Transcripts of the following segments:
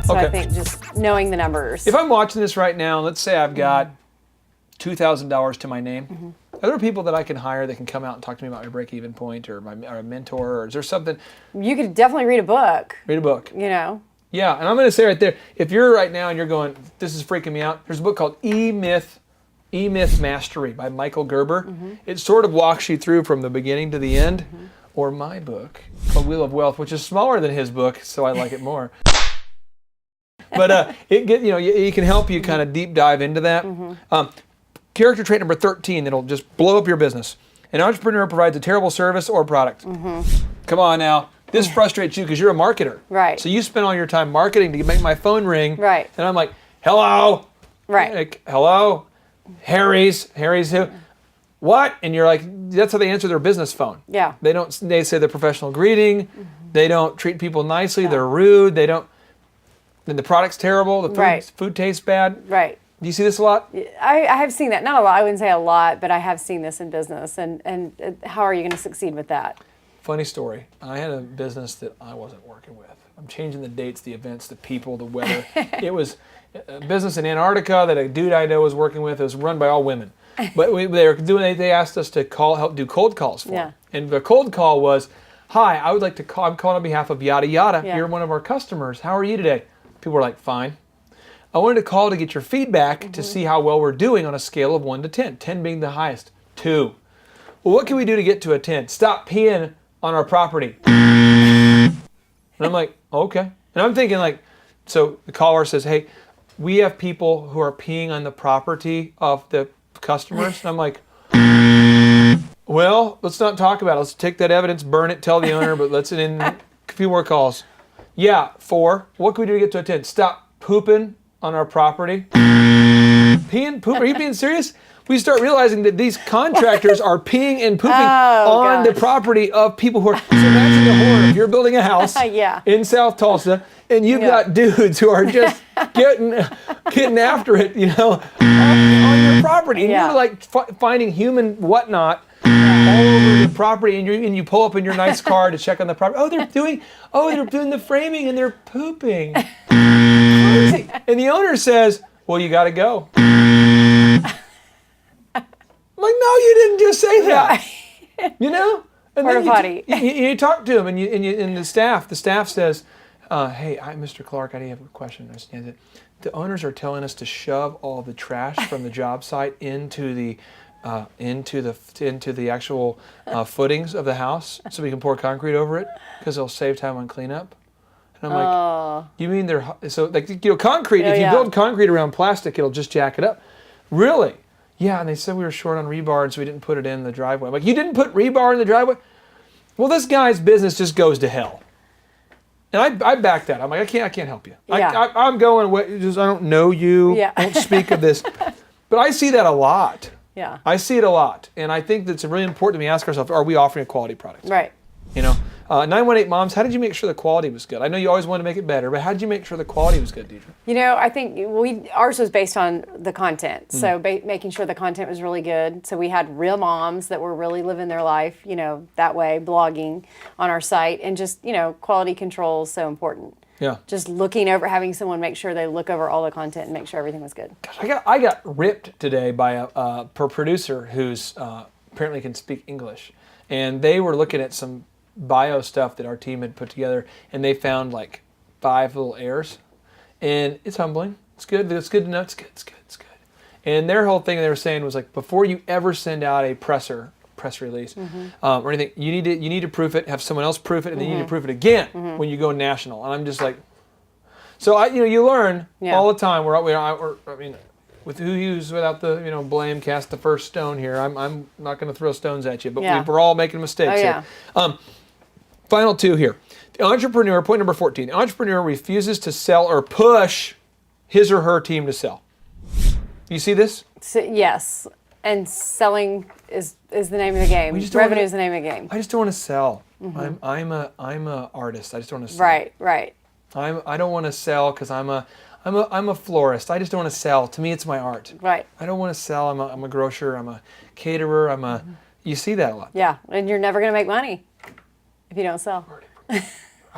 So I think just knowing the numbers. If I'm watching this right now, let's say I've got $2,000 to my name. Are there people that I can hire that can come out and talk to me about my break-even point or a mentor, or is there something? You could definitely read a book. Read a book. You know. Yeah, and I'm going to say right there, if you're right now and you're going, this is freaking me out, there's a book called E-Myth Mastery by Michael Gerber. It sort of walks you through from the beginning to the end. Or my book called Wheel of Wealth, which is smaller than his book, so I like it more. But it can help you kind of deep dive into that. Character trait number 13 that'll just blow up your business. An entrepreneur provides a terrible service or product. Come on now. This frustrates you because you're a marketer. Right. So you spend all your time marketing to make my phone ring. Right. And I'm like, hello. Right. Like, hello. Harry's who? What? And you're like, that's how they answer their business phone. Yeah. They say the professional greeting. They don't treat people nicely. Yeah. They're rude. Then the product's terrible. The food tastes bad. Right. Do you see this a lot? I have seen that. Not a lot. I wouldn't say a lot, but I have seen this in business. And how are you going to succeed with that? Funny story. I had a business that I wasn't working with. I'm changing the dates, the events, the people, the weather. It was a business in Antarctica that a dude I know was working with. It was run by all women. But they asked us to help do cold calls for them. And the cold call was, hi, I would like to call, I'm calling on behalf of yada yada. You're one of our customers. How are you today? People were like, fine. I wanted to call to get your feedback to see how well we're doing on a scale of 1 to 10. 10 being the highest. 2. Well, what can we do to get to a 10? Stop peeing on our property. And I'm like, okay. And I'm thinking like, so the caller says, hey, we have people who are peeing on the property of the customers. And I'm like, well, let's not talk about it. Let's take that evidence, burn it, tell the owner, but let's in a few more calls. Yeah, 4. What can we do to get to a 10? Stop pooping on our property. Peeing, poop? Are you being serious? We start realizing that these contractors are peeing and pooping on the property of people who are. So imagine the horror. If you're building a house in South Tulsa and you've got dudes who are just getting after it, on your property, and you're like finding human whatnot all over the property, and you pull up in your nice car to check on the property. They're doing the framing and they're pooping. Crazy. And the owner says, well, you got to go. I'm like, no, you didn't just say that. And then you talk to him, and the staff says, hey, Mr. Clark, I have a question. The owners are telling us to shove all the trash from the job site into the actual footings of the house so we can pour concrete over it because it'll save time on cleanup. And I'm like, you mean concrete? If you build concrete around plastic, it'll just jack it up. Really? Yeah, and they said we were short on rebar, and so we didn't put it in the driveway. I'm like, you didn't put rebar in the driveway? Well, this guy's business just goes to hell. And I back that. I'm like, I can't help you. Yeah. I'm going, I don't know you. Yeah. I don't speak of this. But I see that a lot. Yeah. I see it a lot. And I think that's really important that we ask ourselves, are we offering a quality product? Right. 918 Moms, how did you make sure the quality was good? I know you always want to make it better, but how did you make sure the quality was good, Deidre? I think ours was based on the content. So making sure the content was really good. So we had real moms that were really living their life, that way, blogging on our site. And just, quality control is so important. Yeah. Just looking over, having someone make sure they look over all the content and make sure everything was good. Gosh, I got ripped today by a producer who's apparently can speak English. And they were looking at some bio stuff that our team had put together, and they found like 5 little errors. And it's humbling. It's good. It's good to know. It's good. And their whole thing they were saying was like, before you ever send out a press release or anything, you need to proof it, have someone else proof it, and then you need to proof it again when you go national. And I'm just like, so you learn all the time. With who use without the blame, cast the first stone here. I'm not going to throw stones at you, but we're all making mistakes here. Final 2 here. The entrepreneur, point number 14. The entrepreneur refuses to sell or push his or her team to sell. You see this? Yes. And selling is the name of the game. Revenue is the name of the game. I just don't want to sell. I'm a artist. I just don't want to sell. Right. I don't want to sell because I'm a florist. I just don't want to sell. To me, it's my art. Right. I don't want to sell. I'm a grocer. I'm a caterer. You see that a lot. Yeah, and you're never going to make money if you don't sell.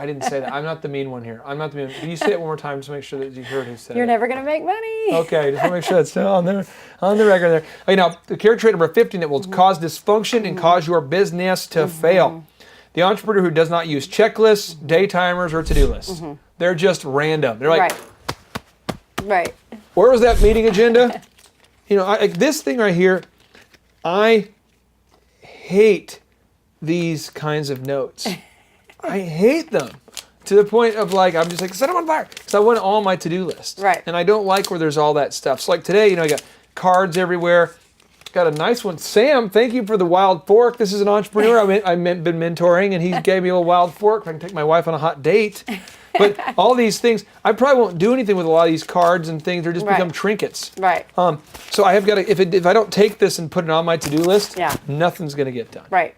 I didn't say that. I'm not the mean one here. I'm not the mean one. Can you say it one more time just to make sure that you heard who said You're it? never going to make money. Okay, just want to make sure that's still on the record there. Okay, now, the character trait number 15 that will cause dysfunction and cause your business to fail. The entrepreneur who does not use checklists, day timers, or to-do lists. They're just random. They're like, Right. where was that meeting agenda? This thing right here, I hate these kinds of notes. I hate them to the point of I'm just like, set them on fire. Because I want it all on my to-do list. Right. And I don't like where there's all that stuff. So like today, I got cards everywhere. Got a nice one. Sam, thank you for the wild fork. This is an entrepreneur I've been mentoring, and he gave me a little wild fork. I can take my wife on a hot date. But all these things, I probably won't do anything with a lot of these cards and things. They're just become trinkets. Right. So I have got to, if I don't take this and put it on my to-do list, nothing's going to get done. Right.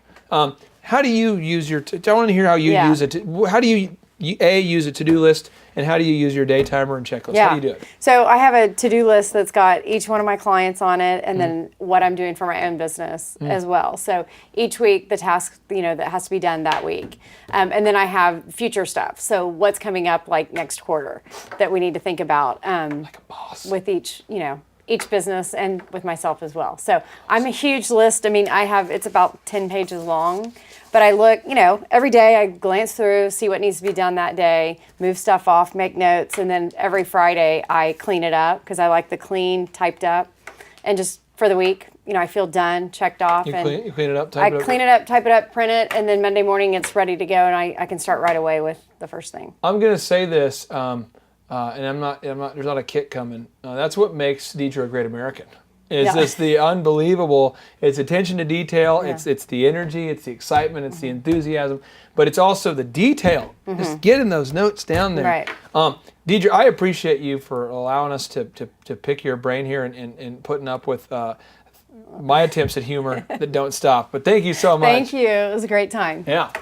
How do you use your, I want to hear how you use it. How do you use a to-do list, and how do you use your day timer and checklist? How do you do it? So I have a to-do list that's got each one of my clients on it, and then what I'm doing for my own business as well. So each week the task, that has to be done that week. And then I have future stuff. So what's coming up like next quarter that we need to think about Like a boss. with each business and with myself as well. So I'm a huge list. I mean, it's about 10 pages long, but I look, every day I glance through, see what needs to be done that day, move stuff off, make notes, and then every Friday I clean it up because I like the clean, typed up, and just for the week, I feel done, checked off. You and clean it up, type it up? I clean it up, type it up, print it, and then Monday morning it's ready to go, and I can start right away with the first thing. I'm going to say this, and I'm not. There's not a kick coming. That's what makes Deidre a great American. Is this the unbelievable? It's attention to detail. Yeah. It's the energy. It's the excitement. It's the enthusiasm. But it's also the detail. Just getting those notes down there. Right. Deidre, I appreciate you for allowing us to pick your brain here and putting up with my attempts at humor that don't stop. But thank you so much. Thank you. It was a great time. Yeah.